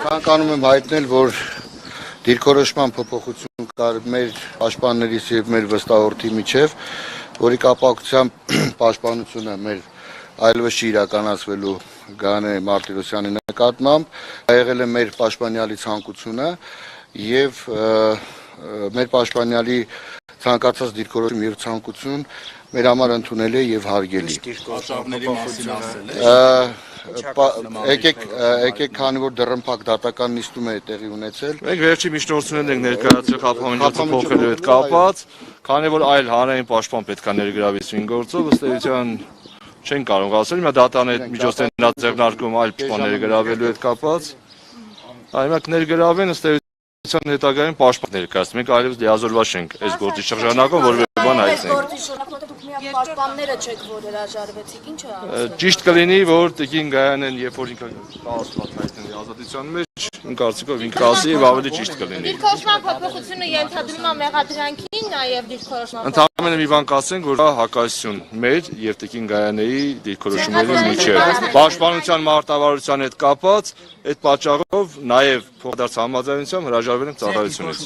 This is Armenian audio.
Ցանկանում եմ հայտնել, որ դիրքորոշման փոփոխություն կար մեր պաշտպաններից եւ մեր վստահորդի միջև, որի կապակցությամբ պաշտպանությունը մեր այլևս չի իրականացվելու Գայանե Մարտիրոսյանի նկատմամբ, եղել է մեր պաշտպանյալի ցանկությունը եւ մեր պաշտպանյալի ցանկացած դիրքորոշում եւ ցանկություն մեր համար ընդունել է եւ հարգելի։ Եկեք քանի որ դռնփակ դատական նիստում է տեղի ունեցել։ Մենք վերջի միջնորդություններն ենք ներկայացրել խափամիջոցը փոխելու հետ կապված, քանի որ այլ հանրային պաշտպան պետք է ներգրավի սույն գործով, ըստ էության չեն կարող ասել, հիմա դատան այդ միջոցներն ձեռնարկում այլ պաշտպան ներգրավելու հետ կապված։ Հիմա կներգրավեն ըստ էության հետագայում պաշտպան ներկայացնում, մենք այլևս լիազորված չենք այս գործի շրջանակում որևէ բան հայտնենք։ Պաշտպանները չեք, որ հրաժարվեցիք, ինչ է ասում։ Ճիշտ կլինի, որ տիկին Գայանեն, երբ որ ինքը տասված հայտնի ազատության մեջ, իմ կարծիքով ինքը ասի եւ ավելի ճիշտ կլինի։ Դիրքորոշման փոփոխությունը ենթադրում է մեղադրանքին, նաեւ դիրքորոշման։ Ընդհանրապես մի բան կասենք, որ հակասություն մեր եւ տիկին Գայանեի դիրքորոշումների միջեւ։ Պաշտպանության մարտավարության հետ կապված այդ պատճառով նաեւ փոխադարձ համաձայնությամբ հրաժարվել ենք ծառայությունից։